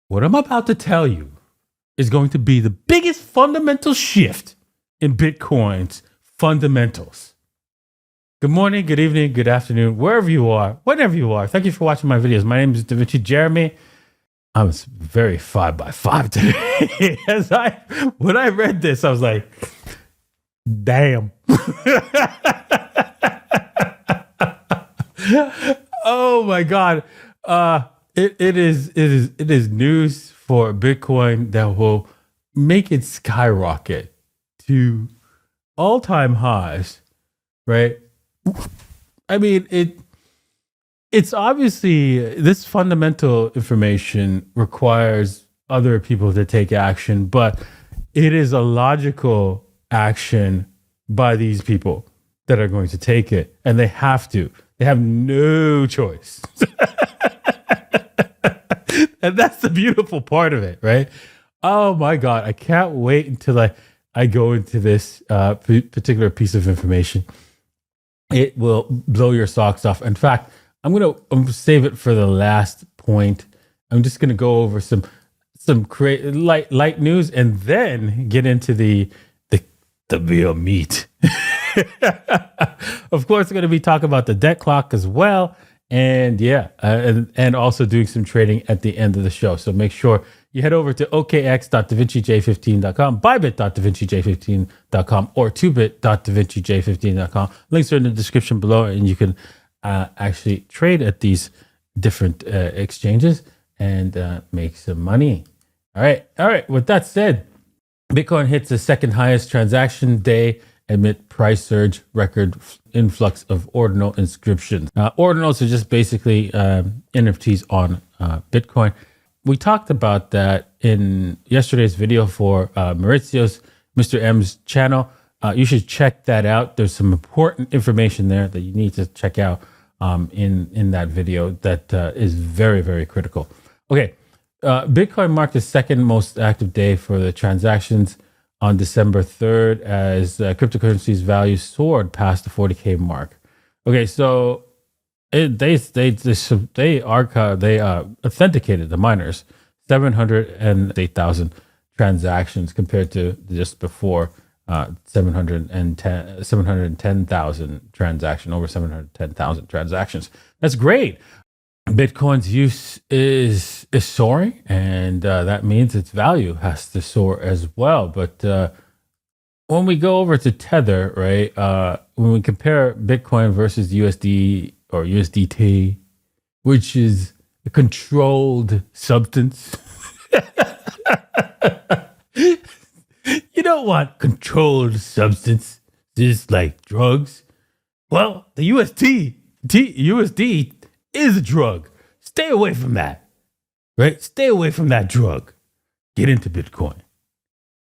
What I'm about to tell you is going to be the biggest fundamental shift in Bitcoin's fundamentals. Good morning, good evening, good afternoon, wherever you are, whenever you are. Thank you for watching my videos. My name is DaVinci Jeremy. I was very 5x5 today. When I read this, I was like, damn. Oh my God. It is news for Bitcoin that will make it skyrocket to all-time highs, right? I mean, it's obviously this fundamental information requires other people to take action, but it is a logical action by these people that are going to take it, and they have to. They have no choice. And that's the beautiful part of it, right? Oh my God, I can't wait until I go into this particular piece of information. It will blow your socks off. In fact, I'm gonna save it for the last point. I'm just gonna go over some light news and then get into the real meat. Of course, we're going to be talking about the debt clock as well, and and also doing some trading at the end of the show. So make sure you head over to okx.davincij15.com, bybit.davincij15.com, or 2bit.davincij15.com. Links are in the description below, and you can actually trade at these different exchanges and make some money. All right. With that said, Bitcoin hits the second highest transaction day amid price surge, record influx of ordinal inscriptions. Ordinals are just basically NFTs on Bitcoin. We talked about that in yesterday's video for Maurizio's, Mr. M's channel. You should check that out. There's some important information there that you need to check out in that video that is very, very critical. Okay, Bitcoin marked the second most active day for the transactions on December 3rd as cryptocurrency's value soared past the 40K mark. Okay, so they authenticated the miners 708,000 transactions compared to just before 710,000 transactions, over 710,000 transactions. That's great. Bitcoin's use is soaring, and that means its value has to soar as well. But when we go over to Tether, right, when we compare Bitcoin versus USD or USDT, which is a controlled substance, you don't want controlled substance, just like drugs. Well, the USD is a drug. Stay away from that, right? Stay away from that drug. Get into Bitcoin.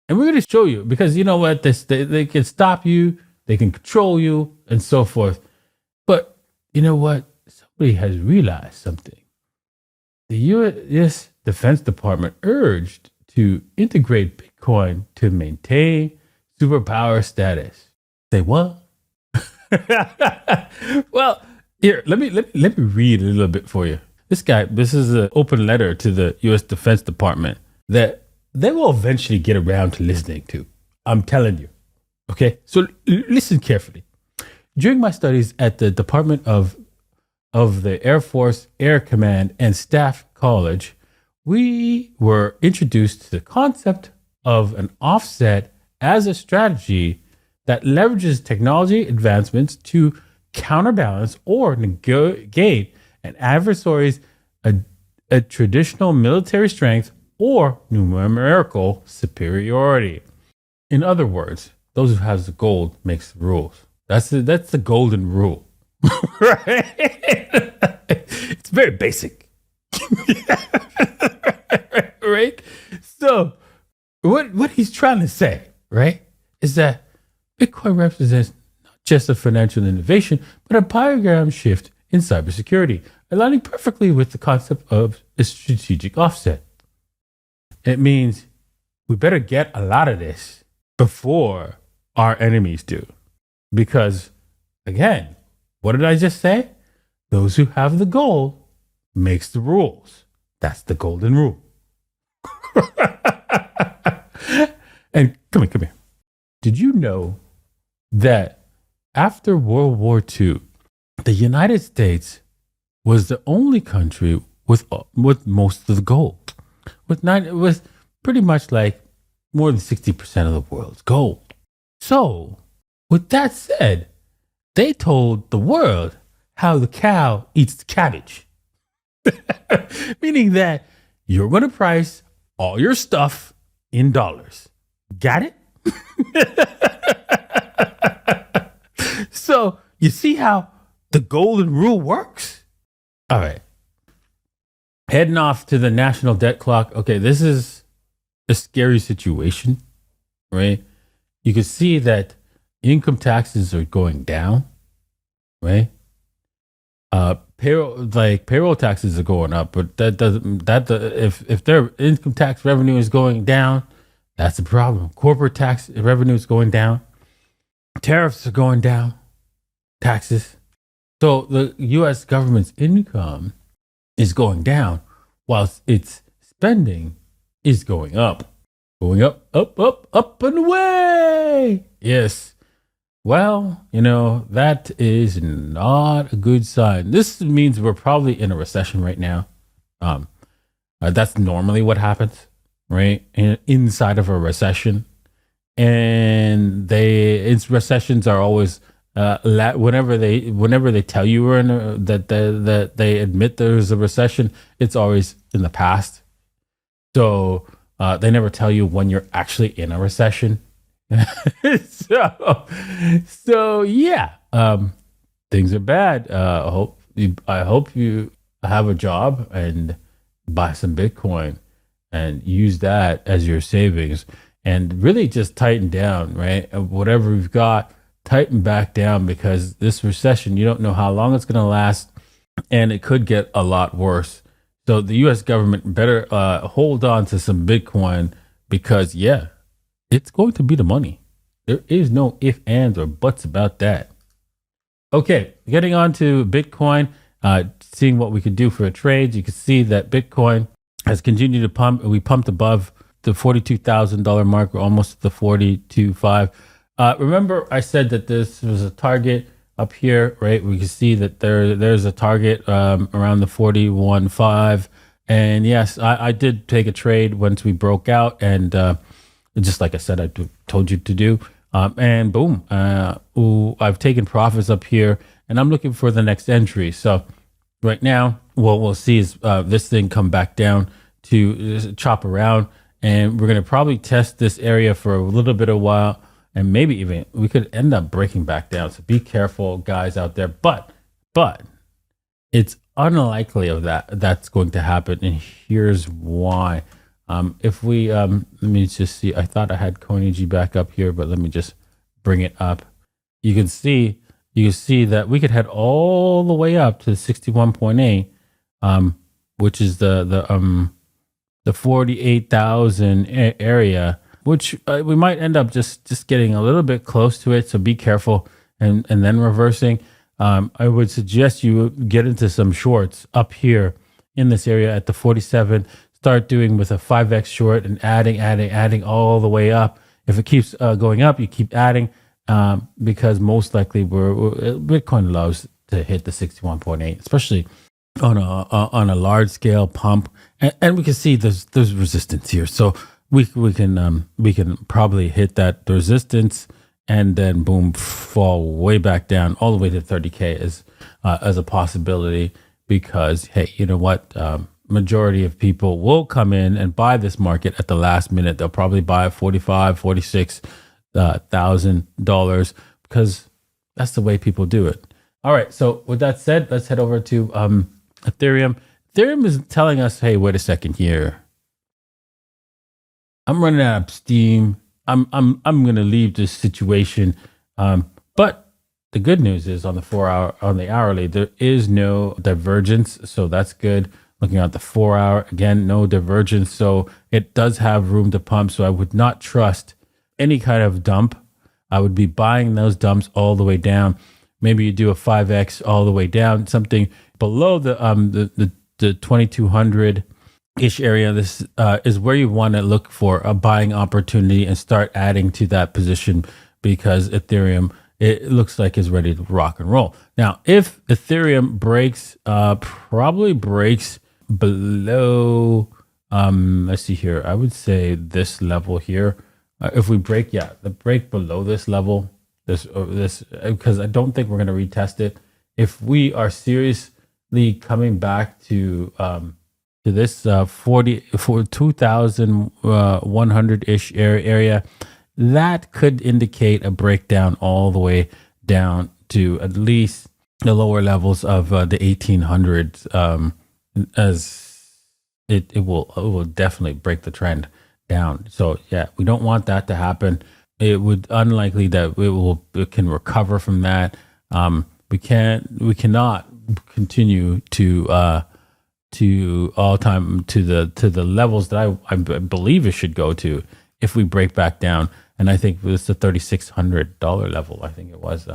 And we're going to show you, because you know what? They can stop you, they can control you, and so forth. But you know what? Somebody has realized something. The U.S. Defense Department urged to integrate Bitcoin to maintain superpower status. Say what? Well, here, let me read a little bit for you. This is an open letter to the U.S. Defense Department that they will eventually get around to listening to. I'm telling you. Okay? So listen carefully. During my studies at the Department of the Air Force Air Command and Staff College, we were introduced to the concept of an offset as a strategy that leverages technology advancements to counterbalance or negate an adversary's a traditional military strength or numerical superiority. In other words, those who have the gold makes the rules. That's the golden rule, right? It's very basic, right? So, what he's trying to say, right, is that Bitcoin represents not just a financial innovation, but a paradigm shift in cybersecurity, aligning perfectly with the concept of a strategic offset. It means we better get a lot of this before our enemies do. Because, again, what did I just say? Those who have the gold makes the rules. That's the golden rule. And come here. Did you know that after World War II, the United States was the only country with most of the gold, with pretty much like more than 60% of the world's gold. So, with that said, they told the world how the cow eats the cabbage, meaning that you're going to price all your stuff in dollars. Got it? So, you see how the golden rule works? All right. Heading off to the national debt clock. Okay, this is a scary situation, right? You can see that income taxes are going down, right? Payroll taxes are going up, but if their income tax revenue is going down, that's a problem. Corporate tax revenue is going down. Tariffs are going down. Taxes. So the U.S. government's income is going down, whilst its spending is going up. Going up, up and away. Yes. Well, that is not a good sign. This means we're probably in a recession right now. That's normally what happens, right? Inside of a recession. And recessions are always whenever they tell you we're in that they admit there's a recession, it's always in the past. So they never tell you when you're actually in a recession. so yeah, things are bad. I hope you have a job and buy some Bitcoin and use that as your savings and really just tighten down, right? Whatever we've got, tighten back down, because this recession, you don't know how long it's going to last, and it could get a lot worse. So the U.S. government better hold on to some Bitcoin, because it's going to be the money. There is no ifs, ands, or buts about that. Okay, getting on to Bitcoin, seeing what we could do for a trade. You can see that Bitcoin has continued to pump. We pumped above the $42,000 mark, or almost the 42.5. Remember, I said that this was a target up here, right? We can see that there's a target around the 41.5. And yes, I did take a trade once we broke out, and just like I said, I told you to do. And boom, I've taken profits up here, and I'm looking for the next entry. So right now, what we'll see is this thing come back down to chop around, and we're going to probably test this area for a little bit of a while, and maybe even we could end up breaking back down. So be careful, guys out there. But it's unlikely that's going to happen, and here's why. If we let me just see. I thought I had CoinEG back up here, but let me just bring it up. You can see that we could head all the way up to 61.8, which is the 48,000 area, which we might end up just getting a little bit close to it. So be careful, and then reversing. I would suggest you get into some shorts up here in this area at the 47. Start doing with a 5x short and adding all the way up. If it keeps going up, you keep adding, because most likely Bitcoin loves to hit the 61.8, especially on a large scale pump, and we can see there's resistance here. So we can probably hit that resistance and then boom, fall way back down all the way to 30K as a possibility, because hey, you know what? Majority of people will come in and buy this market at the last minute. They'll probably buy $46,000 because that's the way people do it. All right. So with that said, let's head over to Ethereum. Ethereum is telling us, hey, wait a second here. I'm running out of steam. I'm going to leave this situation. But the good news is on the hourly, there is no divergence. So that's good. Looking at the 4 hour, again, no divergence. So it does have room to pump. So I would not trust any kind of dump. I would be buying those dumps all the way down. Maybe you do a 5x all the way down, something below the 2200 ish area. This is where you want to look for a buying opportunity and start adding to that position, because Ethereum, it looks like, is ready to rock and roll. Now, if Ethereum breaks, probably breaks below, let's see here, I would say this level here. If we break, the break below this level, this, because I don't think we're going to retest it. If we are seriously coming back to this 2,100 ish area, that could indicate a breakdown all the way down to at least the lower levels of the 1800s, as it will definitely break the trend down. So yeah, we don't want that to happen. It would unlikely that it can recover from that. We cannot continue to all time to the levels that I believe it should go to if we break back down. And I think it was the $3,600 level. I think it was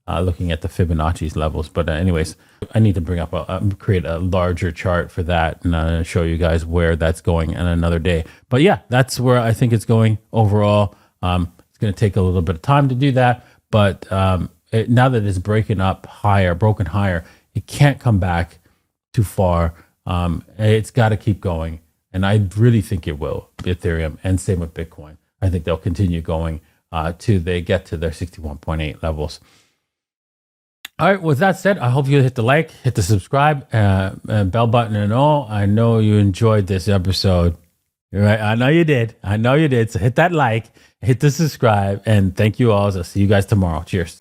looking at the Fibonacci's levels. But anyways, I need to bring up create a larger chart for that and show you guys where that's going in another day. But yeah, that's where I think it's going overall. It's going to take a little bit of time to do that, but now that it's broken higher, it can't come back too far. It's got to keep going, and I really think it will. Ethereum, and same with Bitcoin. I think they'll continue going till they get to their 61.8 levels. All right, with that said, I hope you hit the like, hit the subscribe, bell button and all. I know you enjoyed this episode. Right? I know you did. So hit that like, hit the subscribe, and thank you all. I'll see you guys tomorrow. Cheers.